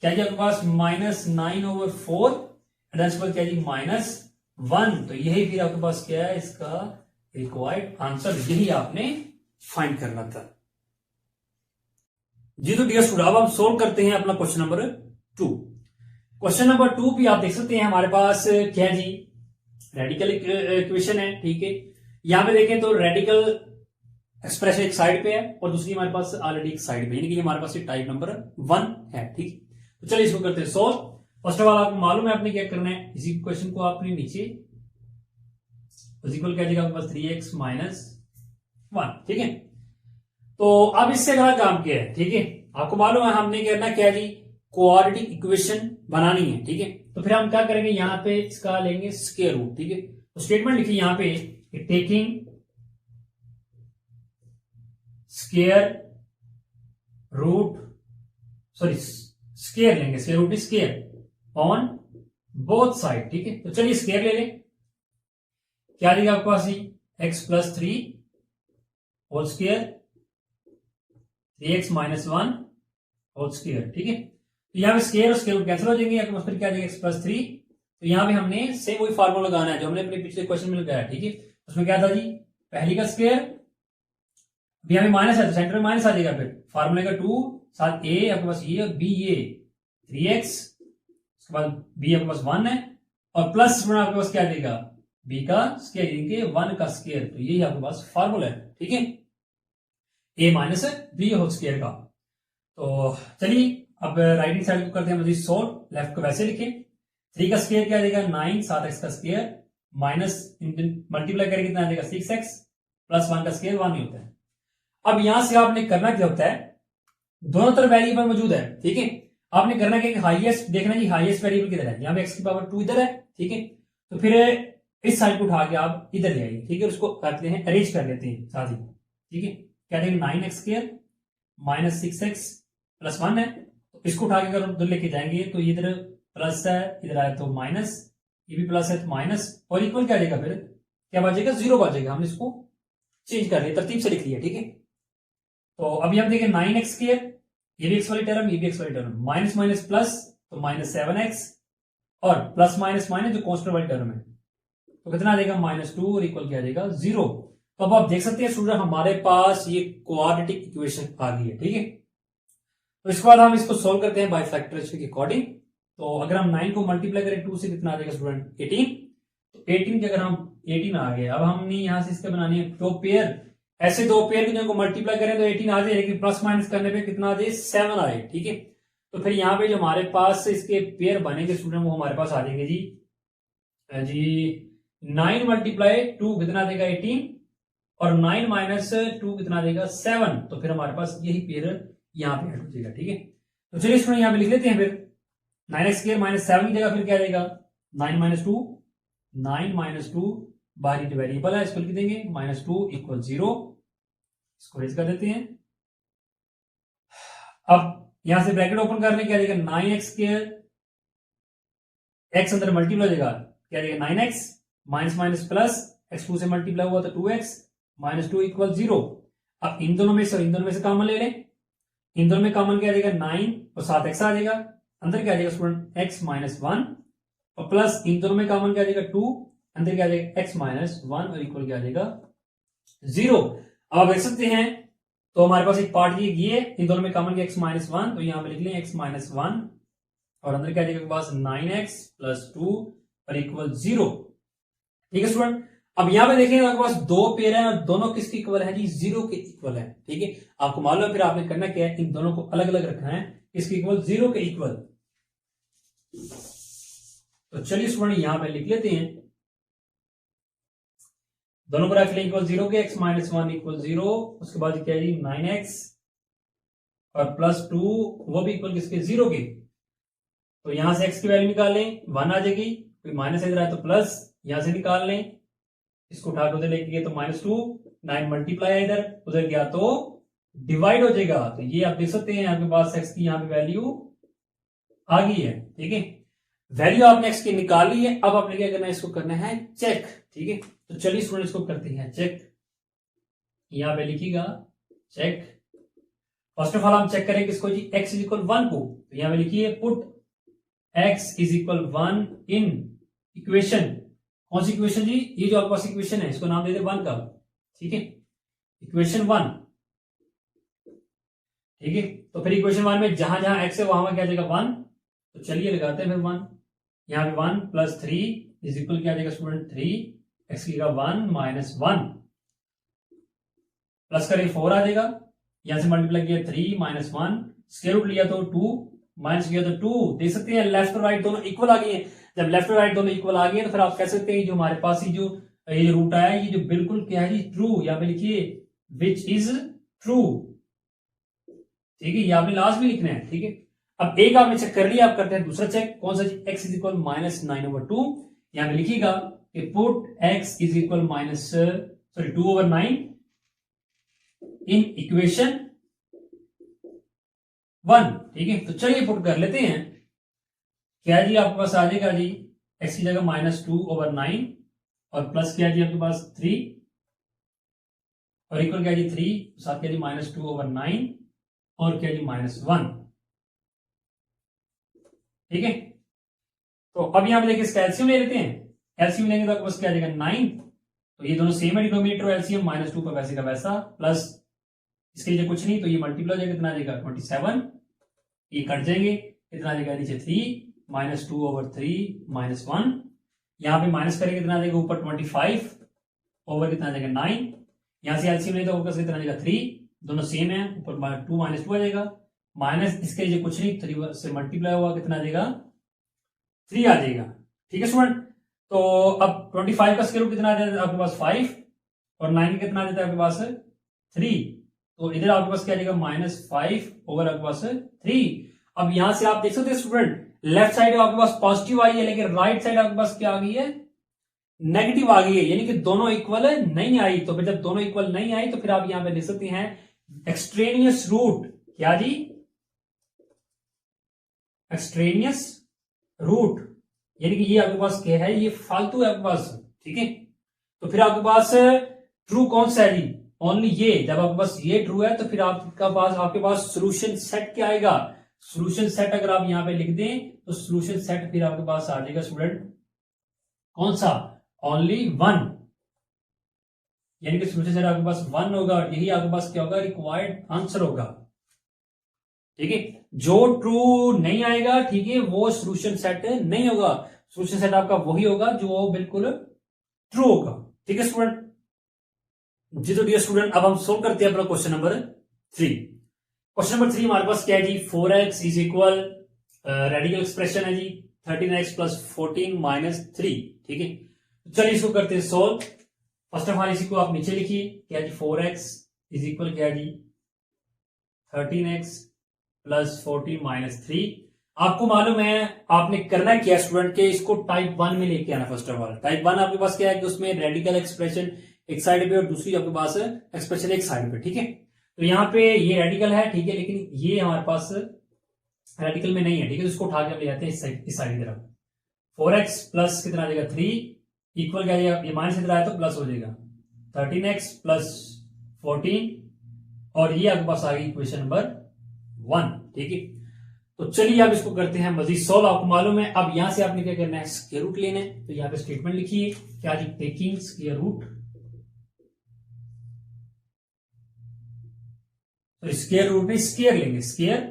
क्या जी आपके पास -9/4 क्या जी -1। तो यही फिर आपके पास क्या है, इसका रिक्वायर्ड आंसर, यही आपने फाइंड करना था जी। तो डियर स्टूडेंट अब हम सोल्व करते हैं अपना क्वेश्चन नंबर 2। क्वेश्चन नंबर 2 भी आप देख सकते हैं हमारे पास क्या है जी, रेडिकल इक्वेशन है। ठीक है, यहां पे देखें तो रेडिकल एक्सप्रेशन एक साइड पे है और दूसरी हमारे पास ऑलरेडी एक साइड पे, यानी कि हमारे पास ये टाइप नंबर 1 है। ठीक, तो चलिए इसको करते हैं सोल्व। फर्स्ट ऑफ ऑल आपको मालूम है आपने क्या करना है, इसी क्वेश्चन को आपने नीचे इक्वल क्या जाएगा आपके पास 3x - 1। ठीक है, तो अब इससे अगला काम क्या है, ठीक है, आपको मालूम है हमने करना क्या जी, क्वाड्रेटिक इक्वेशन बनानी है, ठीक है। तो फिर हम क्या करेंगे, यहाँ पे इसका लेंगे स्क्वायर रूट, ठीक है। तो स्टेटमेंट लिखिए यहाँ पे, taking square root, sorry square लेंगे, square root square on both side, ठीक है। तो चलिए स्क्वायर ले लें, क्या देगा आपके पास, x plus 3 whole square 3x minus 1 whole square, ठीक है। तो यहाँ पे स्क्वायर और स्क्वायर रूट कैंसिल हो जाएंगे, आपके पास फिर क्या देगा एक्स प्लस 3। तो यहाँ पे हमने सेम वही फार्मूला लगाना है जो हमने अपने पिछले क्वेश्चन में लगाया, ठीक है। उसमें क्या था जी, पहली का स्क्वायर, अभी यहाँ पे माइनस है तो सेंटर में माइनस आ जाएगा, फिर फार्मूले का 2 साथ ए आपके पास ये और बी ये 3x, उसके बाद बी आपके पास 1 है और प्लस आपके पास क्या देगा बी का स्क्वायर इनके 1 का स्क्वायर। तो ये आपके पास फार्मूला है, ठीक है, ए माइनस बी होल स्क्वायर का। तो चलिए अब राइट हैंड साइड को करते हैं मजीद सोल्व, लेफ्ट को वैसे लिखें, 3 का स्क्वायर क्या देगा 9 7x का स्क्वायर माइनस मल्टीप्लाई करके कितना देगा 6x प्लस 1 का स्क्वायर 1 ही होता है। अब यहां से आपने करना क्या होता है, दोनों तरफ वेरिएबल मौजूद है, ठीक है। आपने करना क्या, हाईएस्ट देखना जी, हाईएस्ट वेरिएबल किधर है, यहाँ पे x की पावर 2 इधर है, ठीक है। तो फिर इस साइड को उठा के आप इधर ले आइए, ठीक है, उसको करते हैं अरेंज कर लेते हैं साथ ही, ठीक है। क्या देंगे 9x square minus 6x plus 1 है, तो इसको उठा के अगर उधर लेके जाएंगे तो इधर प्लस है, इधर आया तो माइनस, ये भी प्लस है तो माइनस, और इक्वल क्या देगा, फिर क्या बचेगा 0 बचेगा। हमने इसको चेंज कर लिया, तरतीब से लिख लिया, ठीक है। तो अभी हम देखें 9x स्क्वायर, ये भी x वाली टर्म, ये भी x वाली टर्म, माइनस माइनस प्लस तो माइनस 7x और प्लस माइनस माइनस जो कांस्टेंट वाली टर्म है तो कितना देगा -2 और इक्वल क्या देगा 0। तो अब आप देख सकते हैं स्टूडेंट हमारे पास ये क्वाड्रेटिक इक्वेशन आ गई है, ठीक है। तो इसके बाद हम इसको सोल्व करते हैं बाय फैक्टराइजेशन के अकॉर्डिंग। तो अगर हम 9 को मल्टीप्लाई करें 2 से कितना आ जाएगा स्टूडेंट 18, तो 18 के अगर हम 18 आ गए, अब हमने यहां से इसके बनानी है दो पेयर, ऐसे दो पेयर की को मल्टीप्लाई करें तो 18 आ जाए, लेकिन प्लस माइनस करने पे कितना आ जाए 7 आए, ठीक है। तो फिर यहाँ पे जो हमारे पास इसके पेयर बनेंगे स्टूडेंट वो हमारे पास आ जाएंगे जी 9 मल्टीप्लाई 2 कितना देगा 18 और 9 माइनस 2 कितना देगा 7। तो फिर हमारे पास यही पेयर यहाँ पे ऐड हो जाएगा, ठीक है। तो चलिए स्टूडेंट यहाँ पे लिख लेते हैं, फिर 9x स्क्वायर माइनस 7 की जगह फिर क्या देगा 9 माइनस 2 बाहरी जो वेरिएबल है इसको लिख देंगे -2 इक्वल 0, इसको रेज कर देते हैं। अब यहां से ब्रैकेट ओपन कर लें, क्या देगा 9x स्क्वायर, x अंदर मल्टीप्लाई हो जाएगा, क्या देगा 9x minus minus plus x 2 से मल्टीप्लाई हुआ तो 2x -2 इक्वल 0। अब इन दोनों में से कॉमन ले लें, इन दोनों में कॉमन क्या देगा 9 और 7x आ जाएगा, अंदर क्या देगा स्टूडेंट x -1 और प्लस इन दोनों में कॉमन क्या देगा 2, अंदर क्या देगा x -1 और इक्वल क्या देगा 0। अब आप देख सकते हैं तो हमारे पास एक पार्ट ये इन दोनों में कॉमन x -1, तो यहां पे लिख लें x -1 और अंदर क्या देगा पास 9x + 2 और इक्वल 0, ठीक है स्टूडेंट। अब यहां पे देखेंगे आपके पास दो पेयर है और दोनों किसके इक्वल है जी 0 के इक्वल है, ठीक है। आपको मालूम है, फिर आपने करना क्या है, इन दोनों को अलग अलग रखना है, किसके इक्वल 0 के इक्वल। तो चलिए स्टूडेंट यहां पे लिख लेते हैं, दोनों को रख लें इक्वल 0 के, x -1 इक्वल 0, उसके बाद क्या है 9x और +2 वो भी इक्वल किसके 0 के। तो यहां से x की वैल्यू निकाल लें 1 आ जाएगी, कोई माइनस इधर आए तो प्लस, यहां से निकाल लें, इसको उठा के उधर लेके गए तो -2, 9 मल्टीप्लाई है इधर, उधर गया तो डिवाइड हो जाएगा। तो ये आप देख सकते हैं आपके पास x की यहाँ पे वैल्यू आ गई है, ठीक है। वैल्यू आपने x की निकाल ली है, अब आपने क्या करना है, इसको करना है चेक, ठीक है। तो चलिए स्टूडेंट इसको करते हैं चेक, यहां पे लिखिएगा चेक। फर्स्ट ऑफ ऑल हम चेक करें किसको जी x = 1 को, तो यहां पे लिखिए पुट x = 1 इन इक्वेशन, कौन सी इक्वेशन जी, ये जो आपके पास इक्वेशन है इसको नाम दे दे 1 का, ठीक है, इक्वेशन 1, ठीक है। तो फिर इक्वेशन 1 में जहां जहां x है वहां क्या जाएगा 1, तो चलिए लगाते हैं फिर 1, यहां पे 1 + 3 = क्या देगा स्टूडेंट 3, x की 1 - 1 प्लस करें 4 आ जाएगा, यहां से मल्टीप्लाई किया 3 - 1, स्क्वायर रूट लिया तो 2, माइनस किया तो 2, देख सकते हैं लेफ्ट और राइट दोनों इक्वल आ गए हैं। जब लेफ्ट और राइट दोनों इक्वल आ गए तो फिर आप कह सकते हैं जो हमारे पास ही जो ये रूट आया ये जो बिल्कुल क्या है जी ट्रू, यहां पे लिखिए विच इज ट्रू, ठीक है, ये आपने लास्ट में लिखना है, ठीक है। अब एक आपने चेक कर लिया, आप करते हैं दूसरा चेक। कौन सा? x is equal -9/2। यहां पे लिखिएगा कि put x is equal -2/9 in equation 1। ठीक है, तो चलिए पुट कर लेते हैं। क्या जी आपके पास आ जाएगा जी, x की जगह -2/9 और प्लस क्या जी आपके पास 3 और इक्वल क्या जी 3, साथ क्या जी -2/9 और क्या जी -1। ठीक है, तो अब यहां पे देखिए इसका एलसीएम ले लेते हैं। एलसीएम लेंगे तो आपके पास क्या आ जाएगा 9, तो ये दोनों सेम है डिनोमिनेटर एलसीएम, -2 का वैसे का वैसा, प्लस इसके नीचे कुछ नहीं तो ये मल्टीप्लाई हो जाएगा, कितना आ जाएगा 27। ये कट जाएंगे, कितना आ जाएगा नीचे 3 -2/3 -1। यहां पे माइनस करेंगे कितना आ जाएगा ऊपर 25 ओवर कितना आ जाएगा 9। यहां से एलसीएम ले तो ऊपर कितना आ जाएगा 3, दोनों सेम है, ऊपर 2 -2 आ जाएगा, माइनस इसके नीचे कुछ नहीं 3 से मल्टीप्लाई हुआ कितना आ जाएगा 3 आ जाएगा। ठीक है स्टूडेंट, तो अब 25 का स्क्वायर रूट कितना आ जाता है आपके पास 5 और 9 कितना आ जाता है आपके पास 3, तो इधर आपके पास क्या आ जाएगा -5 ओवर आपके पास 3। अब यहां से आप देख सकते हैं स्टूडेंट, लेफ्ट साइड आपके पास पॉजिटिव आई है, लेकिन राइट साइड आपके पास क्या आ गई है, नेगेटिव आ गई है, यानी कि दोनों इक्वल नहीं आई। तो फिर जब दोनों इक्वल नहीं आई तो फिर आप यहां पे देख सकते हैं एक्सट्रेनियस रूट। क्या जी? एक्सट्रेनियस रूट, यानी कि ये आपके पास क्या है, ये फालतू है आपके पास। ठीक है, तो फिर आपके पास ट्रू कौन सा है जी, ओनली ये। जब आपके पास ये ट्रू है तो फिर आपके पास सोल्यूशन सेट क्या आएगा, सोल्यूशन सेट अगर आप यहां पे लिख दें तो सोल्यूशन सेट फिर आपके पास आ जाएगा स्टूडेंट कौन सा, ओनली 1, यानी कि सोल्यूशन सेट आपके पास 1 होगा, यही आपके पास क्या होगा, रिक्वायर्ड आंसर होगा। ठीक है, जो ट्रू नहीं आएगा, ठीक है, वो सोल्यूशन सेट नहीं होगा, सोल्यूशन सेट आपका वही होगा जो बिल्कुल ट्रू होगा। ठीक है स्टूडेंट जी, तो डियर स्टूडेंट अब हम सोल्व करते हैं अपना क्वेश्चन नंबर 3। क्वेश्चन नंबर 3 हमारे पास क्या है जी, 4x is equal radical expression है जी 13x + 14 - 3। ठीक है, चलिए इसको करते हैं सोल्व। फर्स्ट ऑफ ऑल इसी को आप नीचे लिखिए, क्या जी 4x इज इक्वल क्या जी 13x + 14 - 3। आपको मालूम है आपने करना क्या स्टूडेंट के, इसको टाइप 1 में लेके आना। फर्स्ट ऑफ ऑल टाइप 1 आपके पास क्या है कि उसमें रेडिकल एक्सप्रेशन एक साइड पे और दूसरी आपके पास एक्सप्रेशन एक साइड पे। ठीक है, तो यहाँ पे ये रेडिकल है, ठीक है, लेकिन ये हमारे पास रेडिकल में नहीं है। ठीक है, तो इसको उठा के ले जाते हैं इस साइड की तरफ। 4x प्लस कितना आ जाएगा 3 इक्वल क्या जाएगा, ये माइनस इधर आया तो प्लस हो जाएगा 13x + 14 और ये आपके पास आ गई इक्वेशन नंबर 1। ठीक है, तो चलिए अब इसको करते हैं मजीद सोल्व। आपको मालूम है अब यहां से आपने क्या करना है, स्क्वायर रूट लेना है। तो यहां पे स्टेटमेंट लिखिए, क्या जी टेकिंग स्क्वायर रूट, तो स्क्वायर रूट में स्क्वायर लेंगे, square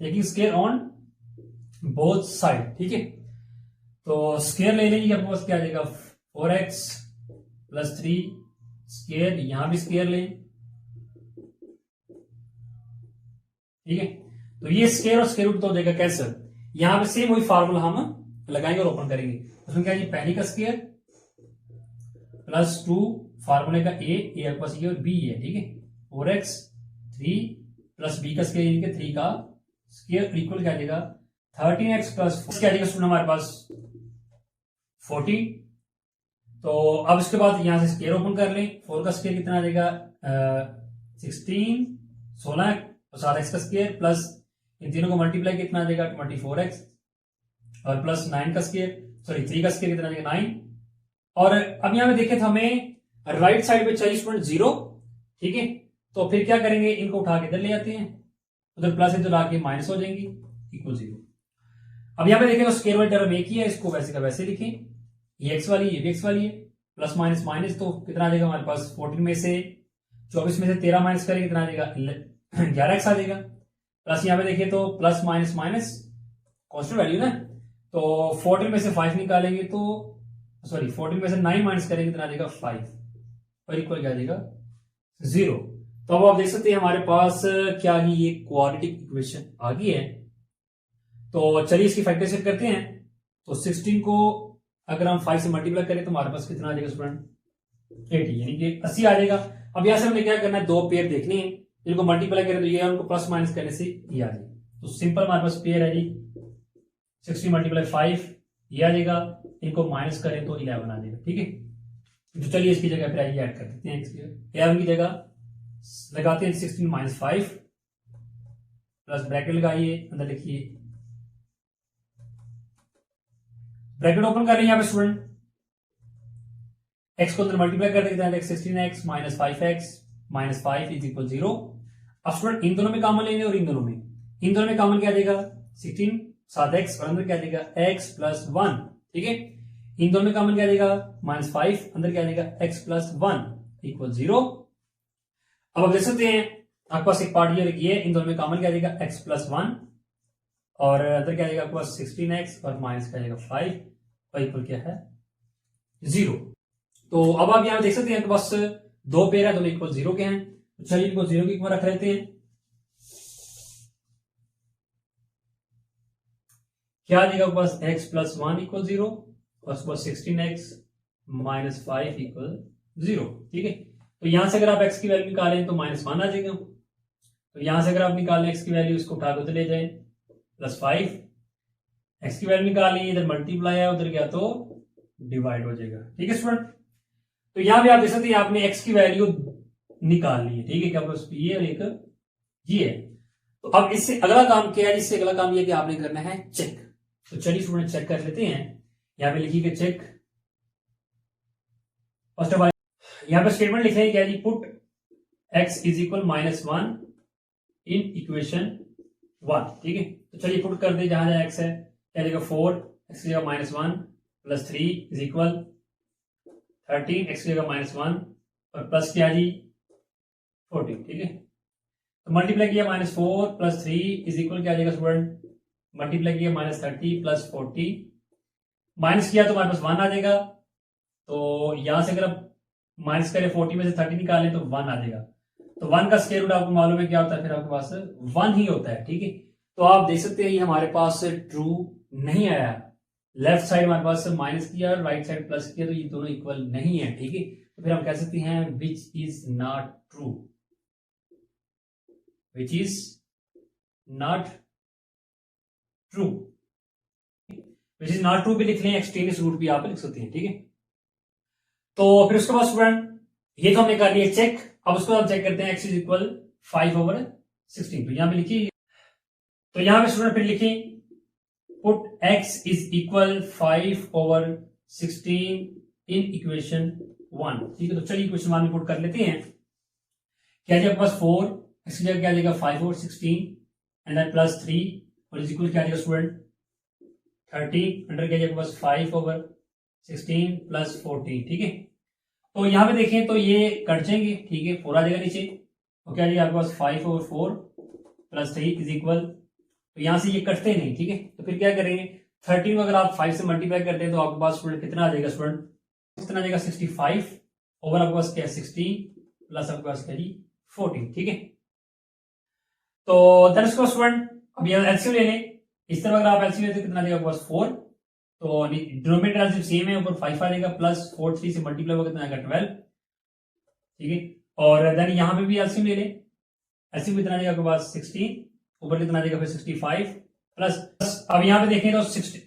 taking square on both side. ठीक है, तो स्क्वायर ले लेंगे, आपके पास क्या आ जाएगा 4x + 3 स्क्वायर, यहां भी स्क्वायर लें। ठीक है, तो ये स्क्वायर और स्क्वायर रूट तो हो जाएगा कैंसिल। यहां पे सेम वही फार्मूला हम लगाएंगे और ओपन करेंगे। उसमें क्या जी पहली का स्क्वायर +2 फार्मूले का ए आपके पास ये और बी है। ठीक है, 4x 3 + b का स्क्वायर, 3 का स्क्वायर इक्वल क्या आ जाएगा 13x + 4 क्या आ जाएगा हमारे पास 40। तो अब इसके बाद यहां से स्क्वायर ओपन कर लें, 4 का स्क्वायर कितना आ जाएगा 16 और 7x का स्क्वायर प्लस इन तीनों को मल्टीप्लाई कितना आ जाएगा 24x और प्लस 9 का स्क्वायर, सॉरी 3 का स्क्वायर कितना आ जाएगा 9। और अब यहां पे देखें तो हमें राइट साइड पे चाहिए स्टूडेंट 0। ठीक है, तो फिर क्या करेंगे, इनको उठा के इधर ले आते हैं, उधर प्लस इधर आके माइनस हो जाएंगी इक्वल 0। अब यहां पे देखें तो स्क्वायर वाली टर्म एक ही है, इसको वैसे का वैसे लिखें, ये एक्स वाली ये भी एक्स वाली है, प्लस माइनस माइनस तो कितना आ जाएगा हमारे पास 14 में से 24 में से 13 माइनस करेंगे कितना आ जाएगा 11x आ जाएगा। प्लस यहां पे देखिए तो plus minus minus constant value ना, तो 14 में से 5 निकालेंगे तो सॉरी 14 में से 9 माइनस करेंगे कितना आ जाएगा 5 और इक्वल क्या आ जाएगा 0। तो अब आप देख सकते हैं हमारे पास क्या आ गई, ये क्वाड्रेटिक इक्वेशन आ गई है। तो चलिए इसकी फैक्टराइजेशन करते हैं। तो 16 को अगर हम 5 से मल्टीप्लाई करें तो हमारे पास कितना आ जाएगा स्टूडेंट 80, यानी कि 80 आ जाएगा। अब यहां से हमने क्या करना है, दो पेयर देखने हैं, इनको मल्टीप्लाई करें तो ये उनको प्लस माइनस करने से ये आ जाएगा। तो सिंपल हमारे पास पेयर है जी 16 मल्टीप्लाई 5 ये आ जाएगा, इनको माइनस करें तो 11 आ जाएगा। ठीक है, तो चलिए इसकी जगह पर ये ऐड कर देते हैं, 11 की जगह लगाते हैं 16 माइनस 5 प्लस ब्रैकेट लगाइए, अंदर लिखिए, ब्रैकेट ओपन कर रहे हैं यहाँ पे स्टूडेंट, x को अंदर मल्टीप्लाई कर देते हैं 16x minus 5x minus 5 is equal 0। अब स्टूडेंट इन दोनों में कॉमन लेंगे और इन दोनों में कॉमन क्या देगा 16 7x और अंदर क्या देगा x प्लस 1। ठीक है, इन दोनों में कॉमन क्या देगा माइनस 5, अंदर क्या देगा x प्लस 1 इक्वल 0। अब आप देख सकते हैं आपके पास एक पार्ट ये लिखिए, इन दोनों में कॉमन क्या देगा x प्लस 1 और अंदर क्या देगा आपके पास 16x और माइनस क्या देगा 5 और इक्वल क्या है 0। तो अब आप यहां देख सकते हैं आपके पास दो पेयर है, दोनों इक्वल 0 के हैं, तो चलिए इनको 0 की इक्वल रख लेते हैं। क्या देगा आपके पास x प्लस 1 इक्वल 0 और उसके बाद 16x माइनस 5 इक्वल 0। ठीक है, तो यहां से अगर आप x की वैल्यू निकालें तो माइनस 1 आ जाएगा, तो यहां से अगर आप निकालें x की वैल्यू, इसको उठा के ले जाए प्लस 5, x की वैल्यू निकाली, इधर मल्टीप्लाई है उधर गया तो डिवाइड हो जाएगा। ठीक है स्टूडेंट, तो यहां भी आप देख सकते हैं आपने x की वैल्यू निकाल ली है। ठीक है, क्या बस ये और एक ये है। तो अब इससे अगला काम क्या है, इससे अगला काम ये कि आपने करना है चेक। तो चलिए स्टूडेंट चेक कर लेते हैं, यहां पे लिखिए चेक। फर्स्ट ऑफ ऑल यहां पे स्टेटमेंट लिख रहे हैं क्या जी, put x is equal minus 1 in equation 1। ठीक है, तो चलिए पुट कर दे, जहां जहां x है क्या देगा 4, x की जगह minus 1 plus 3 is equal 13, x की जगह माइनस 1 और प्लस क्या जी 14। ठीक है, तो मल्टीप्लाई किया माइनस 4 प्लस 3 इज इक्वल क्या जाएगा स्टूडेंट, मल्टीप्लाई किया माइनस 30 प्लस 40, माइनस किया तो हमारे पास 1 आ जाएगा। तो यहां से अगर आप माइनस करें 40 में से 30 निकालें तो 1 आ जाएगा। तो 1 का स्क्वायर रूट आपको मालूम है क्या होता है, फिर आपके पास 1 ही होता है। ठीक है, तो आप देख सकते हैं ये हमारे पास ट्रू नहीं आया, लेफ्ट साइड हमारे पास माइनस किया और राइट साइड प्लस किया, तो ये दोनों इक्वल नहीं है। ठीक है, तो फिर हम कह सकते हैं which is not true, which is not true, which is not true भी लिख लें, एक्सट्रीनियस रूट भी आप लिख सकते हैं। ठीक है, तो फिर उसके बाद स्टूडेंट ये तो हमने कर लिया चेक। अब उसको हम चेक करते हैं x इज इक्वल 5/16। तो यहां पे लिखिए, तो यहां पे स्टूडेंट फिर लिखिए put x is equal 5/16 in equation 1। ठीक है, तो चलिए इक्वेशन 1 में पुट कर लेते हैं। क्या जाएगा पास 4, x की जगह क्या जाएगा 5/16 एंड देन प्लस 3 और इज इक्वल क्या जाएगा स्टूडेंट 30 अंडर क्या जाएगा पास 5/16 प्लस 14। ठीक है, तो यहां पे देखें तो ये कट जाएंगे। ठीक है, 4 आ जाएगा नीचे, तो क्या जाएगा आपके पास 5/4 प्लस 3 इज इक्वल, तो यहां से ये कटते नहीं। ठीक है, तो फिर क्या करेंगे 13 को अगर आप 5 से मल्टीप्लाई करते हैं तो आपके पास स्टूडेंट कितना आ जाएगा स्टूडेंट, कितना आ जाएगा 65 ओवर आपके पास क्या 16 प्लस आपके पास क्या जी 14। ठीक है, तो देन उसको स्टूडेंट अब ये एलसीएम ले लें, इस तरह अगर आप एलसीएम लेते कितना आ जाएगा आपके पास 4, तो डिनोमिनेटर एलसीएम सेम है, ऊपर 5 आ जाएगा प्लस 4 3 से मल्टीप्लाई होगा कितना आएगा 12। ठीक है, और देन यहां पे भी एलसीएम ले लें, एलसीएम कितना आ जाएगा आपके पास 16, ऊपर कितना आ जाएगा फिर 65 प्लस अब यहां पे देखें तो 60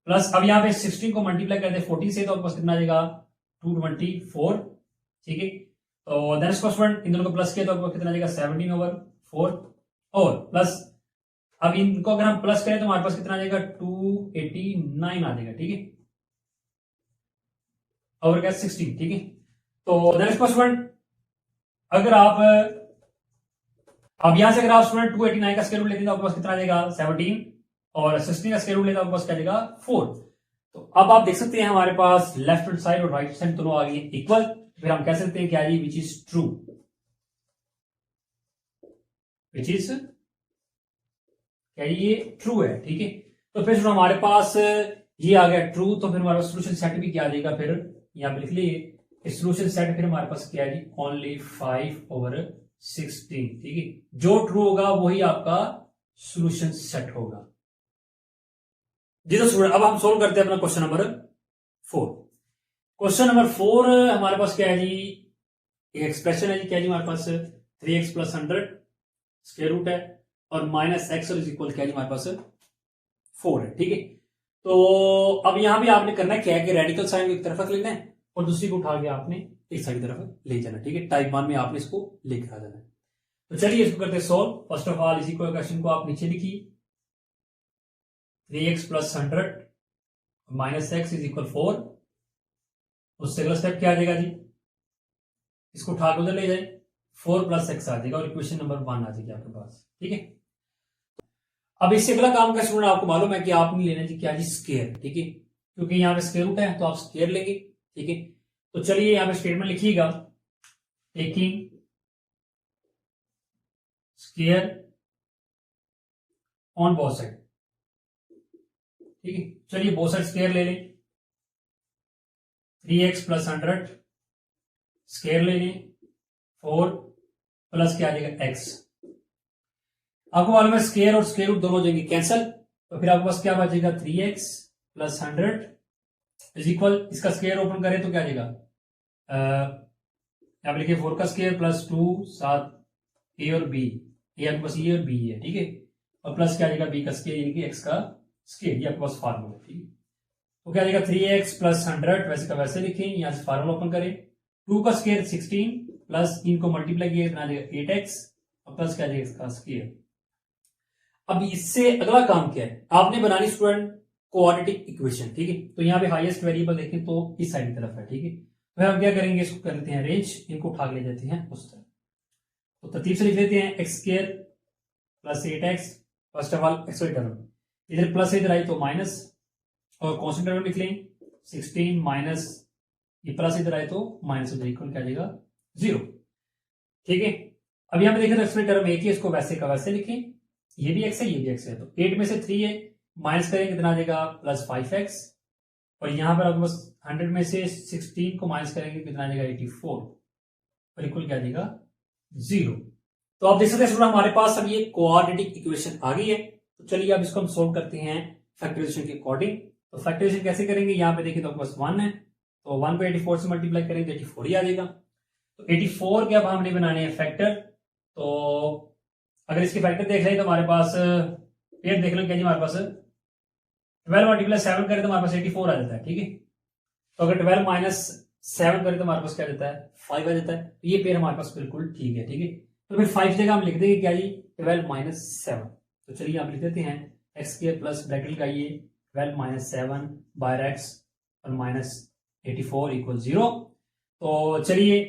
प्लस अब यहां पे 16 को मल्टीप्लाई करते हैं 14 से, तो आपके पास कितना आ जाएगा 224। ठीक है, तो देन इसको स्टूडेंट इन दोनों को प्लस किया तो आपको कितना आ जाएगा 17/4 और प्लस अब इनको अगर हम प्लस करें तो हमारे पास कितना आ जाएगा 289 आ जाएगा। ठीक है, और क्या 16। ठीक है, तो देन इसको स्टूडेंट अगर आप अब यहां से अगर आप स्टूडेंट 289 का स्क्वायर रूट लेते हैं तो आपके पास कितना आ जाएगा 17 और 16 का स्क्वायर रूट लेते हैं आपके पास क्या आ जाएगा 4। तो अब आप देख सकते हैं हमारे पास लेफ्ट हैंड साइड और राइट साइड दोनों आ गए इक्वल, फिर हम कह सकते हैं क्या जी which is true, which is क्या ये ट्रू है। ठीक है, तो फिर हमारे पास ये आ गया ट्रू, तो फिर हमारे पास सोल्यूशन सेट भी क्या आ जाएगा, फिर यहां पे लिख लिए सोल्यूशन सेट फिर हमारे पास क्या है जी ओनली 5/16। ठीक है, जो ट्रू होगा वही आपका सोल्यूशन सेट होगा जी। तो स्टूडेंट अब हम सोल्व करते हैं अपना क्वेश्चन नंबर 4। क्वेश्चन नंबर 4 हमारे पास क्या है जी, एक एक्सप्रेशन है जी, क्या जी हमारे पास 3x + 100 स्क्वायर रूट है और माइनस एक्स और इज इक्वल क्या है हमारे पास 4 है। ठीक है, तो अब यहां भी आपने करना क्या है कि रेडिकल साइन को एक तरफ रख लेना है और दूसरी को उठा के आपने एक साइड की तरफ ले जाना। ठीक है, टाइप 1 में आपने इसको लेकर आ जाना है। तो चलिए इसको करते सॉल्व। फर्स्ट ऑफ ऑल इसी क्वेश्चन को आप नीचे लिखिए 3x plus 100 minus x is equal 4। उससे अगला स्टेप क्या आ जाएगा जी, इसको उठा के उधर ले जाए 4 प्लस एक्स आ जाएगा और इक्वेशन नंबर 1 आ जाएगी आपके पास। ठीक है, अब इससे अगला काम का स्टूडेंट आपको मालूम है कि आपने लेना जी क्या जी स्क्वायर। ठीक है, क्योंकि यहाँ पे स्क्वायर रूट है तो आप स्क्वायर लेंगे। ठीक है, तो चलिए यहाँ पे स्टेटमेंट लिखिएगा taking square on both side. ठीक है, चलिए बोथ साइड स्क्वायर ले लें 3x प्लस 100 स्क्वायर ले लें 4 प्लस क्या आ जाएगा x। आपको मालूम है स्क्वायर और स्क्वायर रूट दोनों हो जाएंगे कैंसल, तो फिर आपके पास क्या बचेगा 3x प्लस 100 इज इक्वल, इसका स्क्वायर ओपन करें तो क्या आ जाएगा यहाँ पे लिखिए 4 का स्क्वायर प्लस 2 साथ a और b, ये आपके पास a और b है। ठीक है, और प्लस क्या आ जाएगा b का स्क्वायर यानी कि x का स्क्वायर, ये आपके पास फार्मूला। ठीक है, तो क्या आ जाएगा 3x प्लस 100 वैसे का वैसे लिखें, यहां से फार्मूला ओपन करें 2 का स्क्वायर 16 प्लस इनको मल्टीप्लाई किया कितना आ जाएगा 8x और प्लस क्या आ जाएगा इसका स्क्वायर। अब इससे अगला काम क्या है, आपने बनानी स्टूडेंट क्वाड्रेटिक इक्वेशन। ठीक है, तो यहाँ पे हाईएस्ट वेरिएबल देखें तो इस साइड की तरफ है। ठीक है, तो हम क्या करेंगे, इसको कर लेते हैं अरेंज, इनको उठा ले जाते हैं उस तरफ। तो तरतीब से लिख लेते हैं x square plus 8x, first of all x वाली टर्म, इधर प्लस इधर आई तो माइनस, और कॉन्स्टेंट टर्म लिख लें 16 माइनस ये प्लस इधर आए तो माइनस हो जाएगा, इक्वल क्या जाएगा 0। ठीक है, अब यहाँ पे देखें तो एक्स वाली टर्म एक ही, इसको वैसे का वैसे लिखें, ये भी एक्स है ये भी एक्स है, तो 8 में से 3 है माइनस करेंगे कितना आ जाएगा प्लस 5x, और यहां पर आपके पास 100 में से 16 को माइनस करेंगे कितना आ जाएगा 84 और इक्वल क्या आ जाएगा 0। तो आप देख सकते हैं हमारे पास अब ये क्वाड्रेटिक इक्वेशन आ गई है। तो चलिए अब इसको हम सोल्व करते हैं फैक्टराइजेशन के अकॉर्डिंग। तो फैक्टराइजेशन कैसे करेंगे, यहाँ पे देखिए तो आपके पास 1 है, तो 1 को 84 से मल्टीप्लाई करेंगे तो 84 ही आ जाएगा। तो 84 के अब हमने बनाने हैं फैक्टर, तो अगर इसके फैक्टर देख रहे हैं तो हमारे पास पेड़ देख लो क्या जी, हमारे पास 12 मल्टीप्लाई 7 करें तो हमारे पास 84 आ जाता है। ठीक है, तो अगर 12 माइनस 7 करें तो हमारे पास क्या जाता है 5 आ जाता है, तो ये पेड़ हमारे पास बिल्कुल ठीक है। ठीक है, तो फिर 5 जगह हम लिख देंगे क्या जी 12 माइनस 7। तो चलिए आप लिख देते हैं एक्स स्क्वायर प्लस ब्रैकेट का ये 12 माइनस 7 बाय एक्स और माइनस 84 इक्वल 0। तो चलिए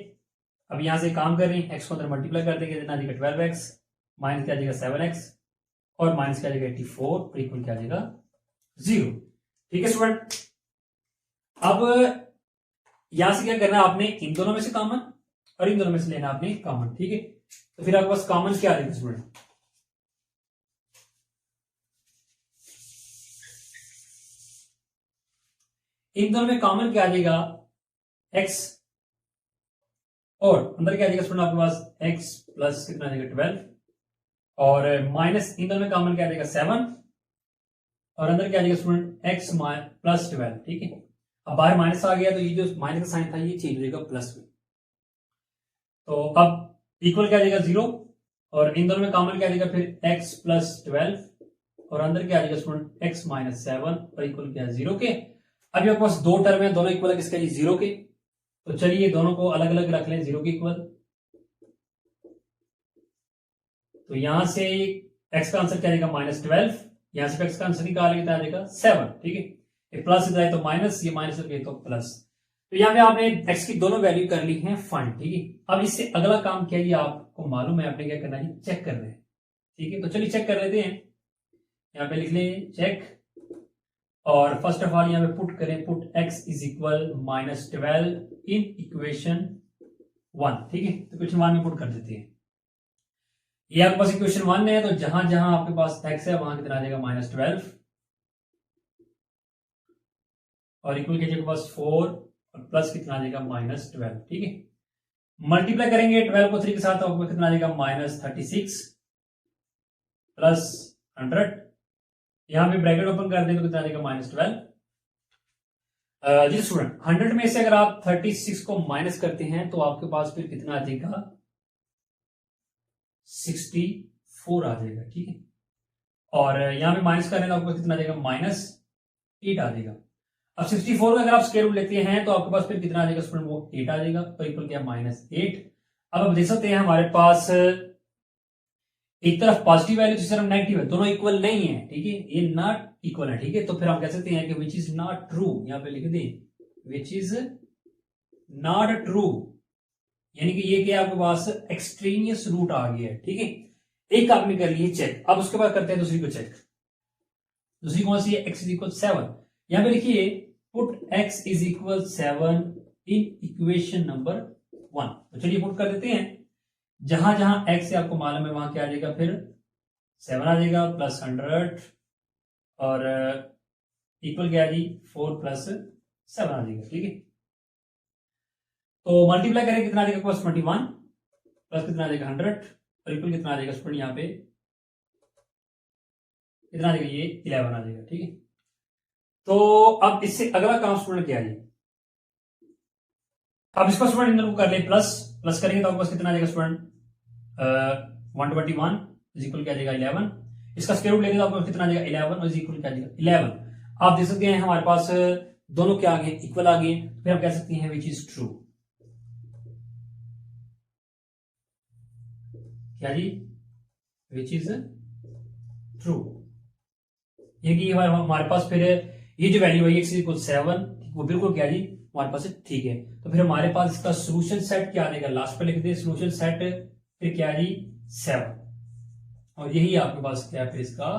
अब यहां से काम कर रहे हैं, एक्स को अंदर मल्टीप्लाई कर देंगे, जितना जाएगा 12x माइनस क्या जाएगा 7x और माइनस क्या जाएगा 84 और इक्वल क्या जाएगा 0। ठीक है स्टूडेंट, अब यहां से क्या करना है आपने, इन दोनों में से कॉमन और इन दोनों में से लेना आपने कॉमन। ठीक है, तो फिर आपके पास कॉमन क्या आ जाएगा स्टूडेंट, इन दोनों में कॉमन क्या आ जाएगा x और अंदर क्या आ जाएगा स्टूडेंट आपके पास x प्लस कितना आ जाएगा 12 और माइनस इन दोनों में कॉमन क्या आ जाएगा 7 और अंदर क्या आ जाएगा स्टूडेंट x प्लस 12। ठीक है, अब बाहर माइनस आ गया तो ये जो माइनस का साइन था ये चेंज हो जाएगा प्लस में, तो अब इक्वल क्या आ जाएगा 0 और इन दोनों में कॉमन क्या आ जाएगा फिर x प्लस 12 और अंदर क्या आ जाएगा स्टूडेंट x माइनस 7 और इक्वल क्या 0 के। अब आपके पास दो टर्म है, दोनों इक्वल है किसके 0 के, तो चलिए दोनों को अलग अलग रख लें 0 के इक्वल। तो यहां से x का आंसर क्या आएगा माइनस 12, यहां से x का आंसर निकालेंगे तो आ जाएगा 7। ठीक है, ये प्लस इधर आए तो माइनस, ये माइनस हो तो प्लस, तो यहाँ पे आपने x की दोनों वैल्यू कर ली है फाइंड। ठीक है, अब इससे अगला काम क्या है आपको मालूम है, आपने क्या करना है चेक कर रहे हैं। ठीक है, तो चलिए चेक कर लेते हैं, यहाँ पे लिख लें चेक और फर्स्ट ऑफ ऑल यहाँ पे पुट करें, put x is equal minus 12 in equation 1। ठीक है, तो इक्वेशन 1 में पुट कर देते हैं, ये आपके पास इक्वेशन 1 है, तो जहां जहां आपके पास x है वहां कितना आ जाएगा माइनस 12 और इक्वल के आपके पास 4 और प्लस कितना आ जाएगा माइनस 12। ठीक है, मल्टीप्लाई करेंगे 12 को 3 के साथ तो आपको कितना आ जाएगा माइनस 36 प्लस 100, यहां पे ब्रैकेट ओपन कर दें तो कितना आ जाएगा माइनस 12। जी स्टूडेंट 100 में से अगर आप 36 को माइनस करते हैं तो आपके पास फिर कितना आ जाएगा 64। -4 आ जाएगा, ठीक है। और यहाँ पे माइनस करें तो आपको कितना आ जाएगा, -8 आ जाएगा। अब 64 का अगर आप स्क्वायर रूट लेते हैं तो आपके पास फिर कितना आ जाएगा स्टूडेंट, वो 8 आ जाएगा, तो इक्वल क्या, -8। अब आप देख सकते हैं हमारे पास एक तरफ पॉजिटिव वैल्यू, दूसरी तरफ नेगेटिव है, दोनों इक्वल नहीं है, ठीक है, ये नॉट इक्वल है, ठीक है। तो फिर हम कह सकते हैं कि विच इज नॉट ट्रू, यहां पे लिख दें विच इज नॉट ट्रू, यानी कि ये क्या आपके पास एक्सट्रेनियस रूट आ गया है, ठीक है। एक आपने कर लिए चेक, अब उसके बाद करते हैं दूसरी को चेक। दूसरी कौन सी है, x इज इक्वल 7। यहां पे लिखिए put x is equal 7 in equation number 1। तो चलिए पुट कर देते हैं, जहां जहां x से आपको मालूम है वहां क्या आ जाएगा, फिर 7 आ जाएगा प्लस 100 और इक्वल क्या है जी, 4 प्लस 7 आ जाएगा, ठीक है। तो मल्टीप्लाई करें कितना आ जाएगा, प्लस 21 प्लस कितना आ जाएगा 100 और इक्वल कितना आ जाएगा स्टूडेंट, यहाँ पे कितना आ जाएगा, ये 11 आ जाएगा, ठीक है। तो अब इससे अगला काम स्टूडेंट क्या है, अब इसको स्टूडेंट इन दोनों को कर ले प्लस, प्लस करेंगे तो आपके पास कितना आ जाएगा स्टूडेंट, 121 इज इक्वल क्या आ जाएगा 11। इसका स्क्वायर रूट लेंगे तो आपको कितना आ जाएगा 11 और इज इक्वल क्या आ जाएगा 11। आप देख सकते हैं हमारे पास दोनों क्या आ गए, इक्वल आ गए, फिर हम कह सकते हैं विच इज ट्रू, क्या जी, विच इज ट्रू, ये कि हमारे पास फिर ये जो वैल्यू है x इक्वल 7 वो बिल्कुल क्या जी हमारे पास ठीक है। तो फिर हमारे पास इसका सोल्यूशन सेट क्या आएगा, लास्ट पे लिख दे सोल्यूशन सेट, फिर क्या जी 7, और यही आपके पास क्या फिर इसका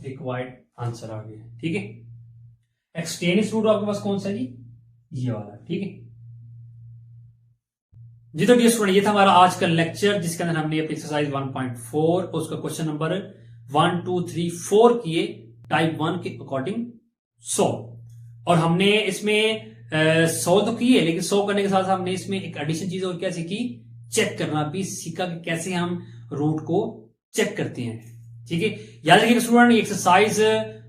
रिक्वायर्ड आंसर आ गया, ठीक है। एक्सटेनियस रूट आपके पास कौन सा जी, ये वाला, ठीक है जी। तो डियर स्टूडेंट ये था हमारा आज का लेक्चर, जिसके अंदर हमने अपनी एक्सरसाइज 1.4 उसका क्वेश्चन नंबर 1 2 3 4 किए टाइप 1 के अकॉर्डिंग 100, और हमने इसमें 100 तो किए, लेकिन 100 करने के साथ हमने इसमें एक एडिशन चीज और क्या सीखी, चेक करना भी सीखा कि कैसे हम रूट को चेक करते हैं, ठीक है। याद रखिएगा स्टूडेंट एक्सरसाइज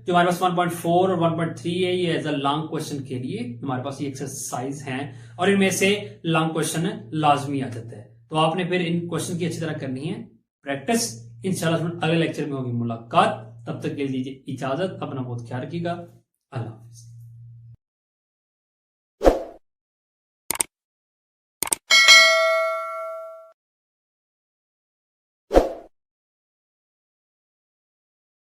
जो हमारे पास 1.4 और 1.3 है ये एज अ लॉन्ग क्वेश्चन के लिए हमारे पास ये एक्सरसाइज हैं, और इनमें से लॉन्ग क्वेश्चन लाजमी आ जाता है। तो आपने फिर इन क्वेश्चन की अच्छी तरह करनी है प्रैक्टिस। इंशाल्लाह अगले लेक्चर में होगी मुलाकात, तब तक के लिए दीजिए इजाजत, अपना बहुत ख्याल रखिएगा, अल्लाह हाफिज।